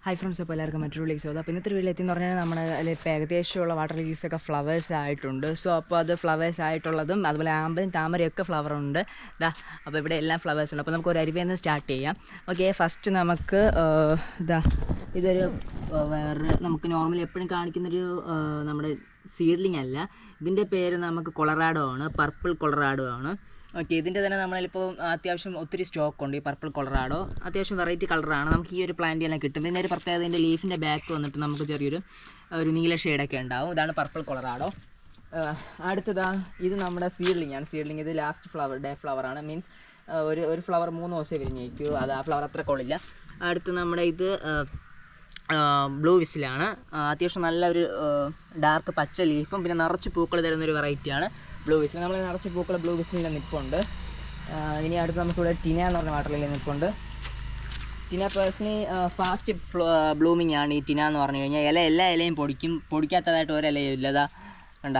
Hi friends, അപ്പോൾ എല്ലാവർക്കും മറ്റൊരു വീഡിയോയ്ക്ക് സ്വാഗതം. അപ്പോൾ ഇന്നത്തെ വീഡിയോയിൽ എത്തിയെന്ന് പറഞ്ഞാൽ നമ്മുടെ ഇപ്പോൾ ഏകദേശമുള്ള വാട്ടർ ലീവ്സൊക്കെ ഫ്ലവേഴ്സ് ആയിട്ടുണ്ട്. സോ അപ്പോൾ അത് ഫ്ലവേഴ്സ് ആയിട്ടുള്ളതും അതുപോലെ ആമ്പലും താമരയൊക്കെ ഫ്ലവറുണ്ട്. അപ്പോൾ ഇവിടെ എല്ലാം ഫ്ലവേഴ്സ് ഉണ്ട്. അപ്പോൾ നമുക്ക് ഒരു അരുവിയിൽ നിന്ന് സ്റ്റാർട്ട് ചെയ്യാം. ഓക്കെ, ഫസ്റ്റ് നമുക്ക് ഇതൊരു വേറെ നമുക്ക് നോർമലി എപ്പോഴും കാണിക്കുന്നൊരു നമ്മുടെ സീഡ്ലിംഗ് അല്ല. ഇതിൻ്റെ പേര് നമുക്ക് കൊളറാഡോ ആണ്, പർപ്പിൾ കൊളറാഡോ ആണ്. ഓക്കെ, ഇതിൻ്റെ തന്നെ നമ്മളിപ്പോൾ അത്യാവശ്യം ഒത്തിരി സ്റ്റോക്ക് ഉണ്ട്. ഈ പർപ്പിൾ കൊളറാഡോ അത്യാവശ്യം വെറൈറ്റി കളറാണ്. നമുക്ക് ഈ ഒരു പ്ലാന്റ് എല്ലാം കിട്ടും. ഇതിൻ്റെ ഒരു പ്രത്യേകത, ഇതിൻ്റെ ലീഫിൻ്റെ ബാക്ക് വന്നിട്ട് നമുക്ക് ചെറിയൊരു നീല ഷെയ്ഡൊക്കെ ഉണ്ടാവും. ഇതാണ് പർപ്പിൾ കൊളറാഡോ. അടുത്തതാ ഇത് നമ്മുടെ സീഡ്ലിംഗ് ആണ്. സീഡ്ലിംഗ് ഇത് ലാസ്റ്റ് ഡേ ഫ്ലവറാണ്. മീൻസ് ഒരു ഫ്ലവർ 3 ദിവസം വിരിഞ്ഞേക്കും. അത് ആ ഫ്ലവർ അത്ര കൊള്ളില്ല. അടുത്ത് നമ്മുടെ ഇത് ബ്ലൂ വിസിലാണ്. അത്യാവശ്യം നല്ലൊരു ഡാർക്ക് പച്ച ലീഫും പിന്നെ നിറച്ച് പൂക്കൾ തരുന്നൊരു വെറൈറ്റിയാണ് ബ്ലൂ വിസിൽ. നമ്മൾ നിറച്ച് പൂക്കൾ ബ്ലൂ വിസിലിൻ്റെ നിൽപ്പുണ്ട്. ഇനി അടുത്ത് നമുക്കിവിടെ ടിന എന്ന് പറഞ്ഞ വാട്ടർ ലില്ലി നിൽപ്പുണ്ട്. ടിന പേഴ്സണലി ഫാസ്റ്റ് ബ്ലൂമിങ് ആണ് ഈ ടിന എന്ന് പറഞ്ഞു കഴിഞ്ഞാൽ. എല്ലാ ഇലയും പൊടിക്കാത്തതായിട്ട് ഒരിലയും ഇല്ലതാ കണ്ട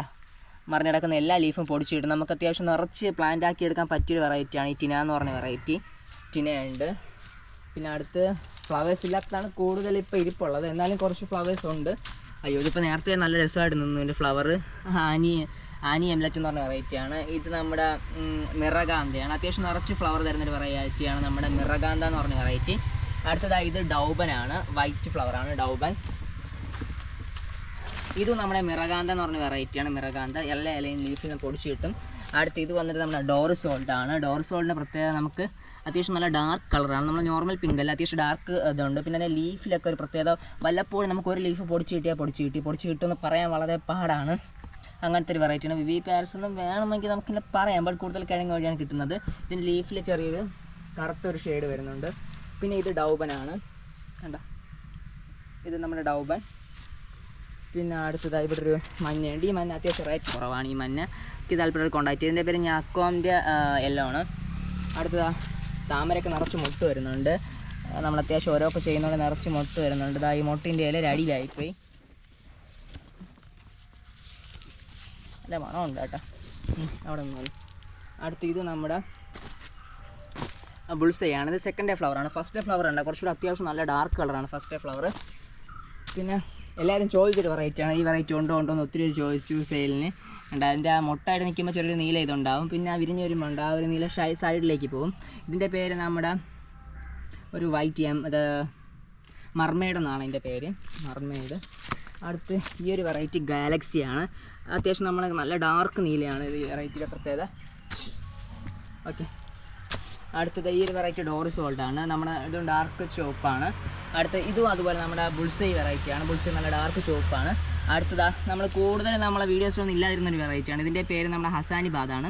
മറിഞ്ഞിടക്കുന്ന എല്ലാ ലീഫും പൊടിച്ചിട്ട് നമുക്ക് അത്യാവശ്യം നിറച്ച് പ്ലാന്റ് ആക്കി എടുക്കാൻ പറ്റിയൊരു വെറൈറ്റിയാണ് ഈ ടിന എന്ന് പറഞ്ഞ വെറൈറ്റി. ടിനയുണ്ട്. പിന്നെ അടുത്ത് ഫ്ലവേഴ്സ് ഇല്ലാത്തതാണ് കൂടുതൽ ഇപ്പോൾ ഇരിപ്പുള്ളത്. എന്നാലും കുറച്ച് ഫ്ലവേഴ്സ് ഉണ്ട്. അയ്യോ, ഇതിപ്പോൾ നേരത്തെ നല്ല രസമായിട്ട് നിന്നു. ഇതിൻ്റെ ഫ്ലവർ ആനി എംലെറ്റ് എന്ന് പറഞ്ഞ വെറൈറ്റിയാണ്. ഇത് നമ്മുടെ മിറകാന്തയാണ്. അത്യാവശ്യം നിറച്ച് ഫ്ലവർ തരുന്നൊരു വെറൈറ്റിയാണ് നമ്മുടെ മിറകാന്ത എന്ന് പറഞ്ഞ വെറൈറ്റി. അടുത്തതായി ഇത് ഡൗബനാണ്. വൈറ്റ് ഫ്ലവറാണ് ഡൗബൻ. ഇതും നമ്മുടെ മിറകാന്ത എന്ന് പറഞ്ഞ വെറൈറ്റിയാണ്. മിറകാന്ത എല്ലാ ഇലയും ലീഫിൽ നിന്ന് പൊടിച്ച് കിട്ടും. അടുത്ത് ഇത് വന്നിട്ട് നമ്മുടെ ഡോറിസോൾട്ടാണ്. ഡോറിസോൾട്ടിൻ്റെ പ്രത്യേകത നമുക്ക് അത്യാവശ്യം നല്ല ഡാർക്ക് കളറാണ്. നമ്മൾ നോർമൽ പിങ്ക് അല്ല, അത്യാവശ്യം ഡാർക്ക് ഇതുണ്ട്. പിന്നെ അതിൻ്റെ ലീഫിലൊക്കെ ഒരു പ്രത്യേകത, വല്ലപ്പോഴും നമുക്ക് ഒരു ലീഫ് പൊടിച്ച് കിട്ടുമെന്ന് പറയാൻ വളരെ പാടാണ്. അങ്ങനത്തെ ഒരു വെറൈറ്റിയാണ്. വിവി പാരസ് ഒന്നും വേണമെങ്കിൽ നമുക്കിങ്ങനെ പറയാം, ബട്ട് കൂടുതൽ കിഴങ്ങ് വഴിയാണ് കിട്ടുന്നത്. ഇതിൻ്റെ ലീഫിൽ ചെറിയൊരു കറുത്തൊരു ഷെയ്ഡ് വരുന്നുണ്ട്. പിന്നെ ഇത് ഡൗബനാണ്. കണ്ട, ഇത് നമ്മുടെ ഡൗബൻ. പിന്നെ അടുത്തതായി ഇവിടെ ഒരു മഞ്ഞയുണ്ട്. ഈ മഞ്ഞ അത്യാവശ്യം റേറ്റ് കുറവാണ്. ഈ മഞ്ഞ എനിക്ക് താല്പര്യം കോണ്ടാക്ട്. ഇതിൻ്റെ പേര് ഞാക്കോമിൻ്റെ യെല്ലോ ആണ്. അടുത്തതാ താമരയൊക്കെ നിറച്ച് മുട്ട് വരുന്നുണ്ട്. നമ്മൾ അത്യാവശ്യം ഓരോക്കെ ചെയ്യുന്നതുകൊണ്ട് നിറച്ച് മുട്ട് വരുന്നുണ്ട്. ഈ മുട്ടിൻ്റെ ഇല അടിയിലായിപ്പോയി. നല്ല മണമുണ്ട് കേട്ടോ. അവിടെ നിന്നു. അടുത്ത് ഇത് നമ്മുടെ ബുൾസൈയാണ്. ഇത് സെക്കൻഡ് ഡേ ഫ്ലവറാണ്. ഫസ്റ്റ് ഡേ ഫ്ലവർ ഉണ്ട്, കുറച്ചുകൂടി അത്യാവശ്യം നല്ല ഡാർക്ക് കളറാണ് ഫസ്റ്റ് ഡേ ഫ്ലവർ. പിന്നെ എല്ലാവരും ചോദിച്ചൊരു വെറൈറ്റിയാണ്. ഈ വെറൈറ്റി ഉണ്ടോ എന്ന് ഒത്തിരി ചോദിച്ചു സെയിലിന്. ഉണ്ട്. അതിൻ്റെ ആ മുട്ടായിട്ട് നിൽക്കുമ്പോൾ ചെറിയൊരു നീല ഇതുണ്ടാവും. പിന്നെ ആ വിരിഞ്ഞ് വരുമ്പോണ്ട് ആ ഒരു നീല സൈഡിലേക്ക് പോകും. ഇതിൻ്റെ പേര് നമ്മുടെ ഒരു വൈറ്റ് അത് മർമെയ്ഡ് എന്നാണ് ഇതിൻ്റെ പേര്, മർമെയ്ഡ്. അടുത്ത് ഈ ഒരു വെറൈറ്റി ഗാലക്സിയാണ്. അത്യാവശ്യം നമ്മൾ നല്ല ഡാർക്ക് നീലയാണ് ഇത് ഈ വെറൈറ്റിയുടെ പ്രത്യേകത. ഓക്കെ, അടുത്തത് ഈ ഒരു വെറൈറ്റി ഡോറിസോൾട്ടാണ്. നമ്മുടെ ഇതും ഡാർക്ക് ചുവപ്പാണ്. അടുത്ത് ഇതും അതുപോലെ നമ്മുടെ ബുൾസൈ വെറൈറ്റിയാണ്. ബുൾസൈ നല്ല ഡാർക്ക് ചുവപ്പാണ്. അടുത്തതാ നമ്മൾ കൂടുതൽ നമ്മളെ വീഡിയോസിലൊന്നും ഇല്ലാതിരുന്നൊരു വെറൈറ്റിയാണ്. ഇതിൻ്റെ പേര് നമ്മുടെ ഹസാനിബാദാണ്.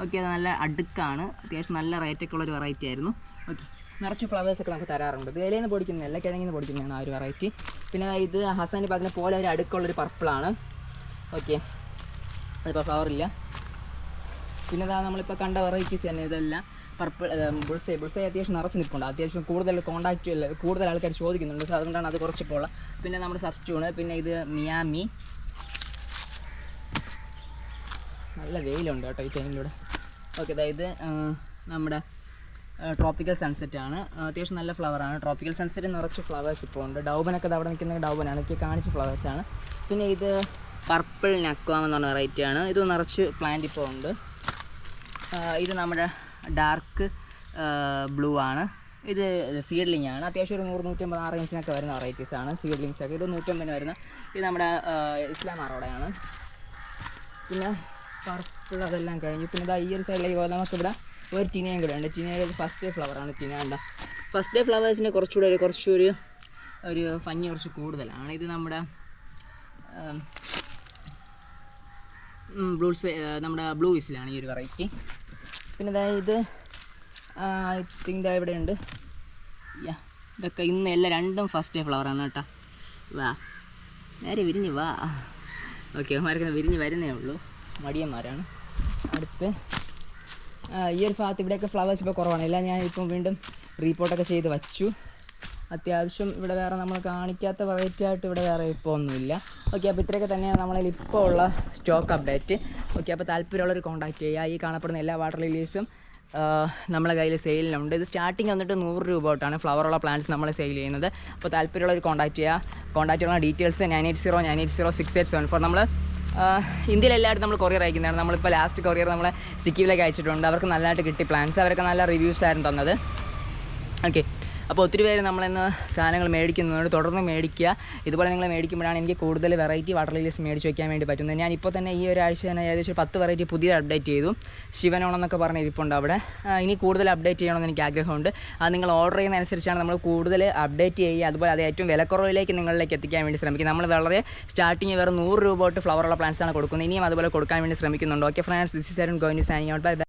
ഓക്കെ, അത് നല്ല അടുക്കാണ്. അത്യാവശ്യം നല്ല റേറ്റൊക്കെ ഉള്ളൊരു വെറൈറ്റി ആയിരുന്നു. ഓക്കെ, നിറച്ച് ഫ്ലവേഴ്സൊക്കെ നമുക്ക് തരാറുണ്ട്. ഇത് ഇലയിൽ നിന്ന് പൊടിക്കുന്നതല്ല, കിഴങ്ങിൽ നിന്ന് പൊടിക്കുന്നതാണ് ആ ഒരു വെറൈറ്റി. പിന്നെ ഇത് ഹസാനിബാദിനെ പോലെ ഒരു അടുക്കുള്ളൊരു പർപ്പിളാണ്. ഓക്കെ, അതിപ്പോൾ ഫ്ലവറില്ല. പിന്നെ നമ്മളിപ്പോൾ കണ്ട വെറൈറ്റീസ് തന്നെ ഇതെല്ലാം പർപ്പിൾ ബുൾസൈ അത്യാവശ്യം നിറച്ച് നിൽപ്പുണ്ട്. അത്യാവശ്യം കൂടുതൽ ആൾക്കാർ ചോദിക്കുന്നുണ്ട്. സോ അതുകൊണ്ടാണ് അത് കുറച്ചിപ്പോൾ ഉള്ളത്. പിന്നെ നമ്മുടെ സബ്സ്റ്റൂണ്. പിന്നെ ഇത് മിയാമി. നല്ല വെയിലുണ്ട് കേട്ടോ ഈ ടൈമിലൂടെ. ഓക്കെ, അതായത് നമ്മുടെ ട്രോപ്പിക്കൽ സൺസെറ്റാണ്. അത്യാവശ്യം നല്ല ഫ്ലവറാണ്. ട്രോപ്പിക്കൽ സൺസെറ്റ് നിറച്ച് ഫ്ലവേഴ്സ് ഇപ്പോൾ ഉണ്ട്. ഡൗബനൊക്കെ അവിടെ നിൽക്കുന്ന ഡൗബനാണ്. എനിക്ക് കാണിച്ച ഫ്ലവേഴ്സാണ്. പിന്നെ ഇത് പർപ്പിൾ നക്വാം എന്ന് പറഞ്ഞ വെറൈറ്റിയാണ്. ഇത് നിറച്ച് പ്ലാന്റ് ഇപ്പോൾ ഉണ്ട്. ഇത് നമ്മുടെ ഡാർക്ക് ബ്ലൂ ആണ്. ഇത് സീഡ്ലിംഗ് ആണ്. അത്യാവശ്യം ഒരു 100-150 ആ റേഞ്ചിനൊക്കെ വരുന്ന വെറൈറ്റീസാണ് സീഡ്ലിങ്സൊക്കെ. ഇത് 150 വരുന്ന. ഇത് നമ്മുടെ ഇസ്ലാം അറോഡയാണ്. പിന്നെ പർപ്പിൾ അതെല്ലാം കഴിഞ്ഞു. പിന്നെ ഈ ഒരു സൈഡിലേക്ക് നമുക്കിവിടെ ഒരു ടിനയും കൂടെ ഉണ്ട്. ടിനയുടെ ഫസ്റ്റ് ഡേ ഫ്ലവറാണ് ടിന. ഉണ്ട്. ഫസ്റ്റ് ഡേ ഫ്ലവേഴ്സിൻ്റെ കുറച്ചുകൂടി ഒരു ഭംഗി കുറച്ച് കൂടുതലാണ്. ഇത് നമ്മുടെ നമ്മുടെ ബ്ലൂ വിസിലാണ് ഈ ഒരു വെറൈറ്റി. പിന്നെ ഇത് ഐ തിങ്ക് ഇവിടെ ഉണ്ട്. ഇതൊക്കെ ഇന്ന് എല്ലാം രണ്ടും ഫസ്റ്റ് ഡേ ഫ്ലവറാണ് കേട്ടോ. വാ, നേരെ വിരിഞ്ഞ് വാ. ഓക്കെ, അവന്മാരൊക്കെ വിരിഞ്ഞ് വരുന്നേ ഉള്ളൂ, മടിയന്മാരാണ്. അടുത്ത് ഈ ഒരു ഭാഗത്ത് ഇവിടെയൊക്കെ ഫ്ലവേഴ്സ് ഇപ്പോൾ കുറവാണ്. എല്ലാം ഞാൻ ഇപ്പം വീണ്ടും റീപോർട്ടൊക്കെ ചെയ്ത് വച്ചു. അത്യാവശ്യം ഇവിടെ വേറെ നമ്മൾ കാണിക്കാത്ത വെറൈറ്റി ആയിട്ട് ഇവിടെ വേറെ ഇപ്പോൾ ഒന്നുമില്ല. ഓക്കെ, അപ്പോൾ ഇത്രയൊക്കെ തന്നെയാണ് നമ്മളിൽ ഇപ്പോൾ ഉള്ള സ്റ്റോക്ക് അപ്ഡേറ്റ്. ഓക്കെ, അപ്പോൾ താല്പര്യമുള്ളവർ കോൺടാക്റ്റ് ചെയ്യുക. ഈ കാണപ്പെടുന്ന എല്ലാ വാട്ടർ ലില്ലീസും നമ്മളെ കയ്യിൽ സെയിലിനുണ്ട്. ഇത് സ്റ്റാർട്ടിങ് വന്നിട്ട് 100 രൂപ തൊട്ടാണ് ഫ്ലവറുള്ള പ്ലാന്റ്സ് നമ്മൾ സെയിൽ ചെയ്യുന്നത്. അപ്പോൾ താല്പര്യമുള്ളവർ കോൺടാക്ട് ചെയ്യാനുള്ള ഡീറ്റെയിൽസ് 9809806874. നമ്മൾ ഇന്ത്യയിൽ എല്ലായിടത്തും നമ്മൾ കൊറിയർ അയക്കുന്നതാണ്. നമ്മളിപ്പോൾ ലാസ്റ്റ് കൊറിയർ നമ്മൾ സിക്കിമിലേക്ക് അയച്ചിട്ടുണ്ട്. അവർക്ക് നല്ലതായിട്ട് കിട്ടി പ്ലാന്റ്സ്, അവർക്ക് നല്ല റിവ്യൂസ് ആയിരുന്നു തന്നത്. ഓക്കെ, അപ്പോൾ ഒത്തിരി പേര് നമ്മളിന്ന് സാധനങ്ങൾ മേടിക്കുന്നുണ്ട്. തുടർന്ന് മേടിക്കുക. ഇതുപോലെ നിങ്ങൾ മേടിക്കുമ്പോഴാണ് എനിക്ക് കൂടുതൽ വെറൈറ്റി വാട്ടർ ലില്ലീസ് മേടിച്ച് വയ്ക്കാൻ വേണ്ടി പറ്റുന്നത്. ഞാൻ ഇപ്പോൾ തന്നെ ഈ ഒരാഴ്ച തന്നെ ഏകദേശം 10 വെറൈറ്റി പുതിയ അപ്ഡേറ്റ് ചെയ്തു. ശിവനോണെന്നൊക്കെ പറഞ്ഞ് ഇരിപ്പുണ്ട് അവിടെ. ഇനി കൂടുതൽ അപ്ഡേറ്റ് ചെയ്യണമെന്ന് എനിക്ക് ആഗ്രഹമുണ്ട്. അത് നിങ്ങൾ ഓർഡർ ചെയ്യുന്നതനുസരിച്ചാണ് നമ്മൾ കൂടുതൽ അപ്ഡേറ്റ് ചെയ്യുക. അതുപോലെ അത് ഏറ്റവും വിലക്കുറവിലേക്ക് നിങ്ങളിലേക്ക് എത്തിക്കാൻ വേണ്ടി ശ്രമിക്കും. നമ്മൾ വളരെ സ്റ്റാർട്ടിങ് വേറെ 100 രൂപ തൊട്ട് ഫ്ലവറുള്ള പ്ലാന്റ്സാണ് കൊടുക്കുന്നത്. ഇനിയും അതുപോലെ കൊടുക്കാൻ വേണ്ടി ശ്രമിക്കുന്നുണ്ട്. Okay friends, this is Arun going to signing out. Bye by.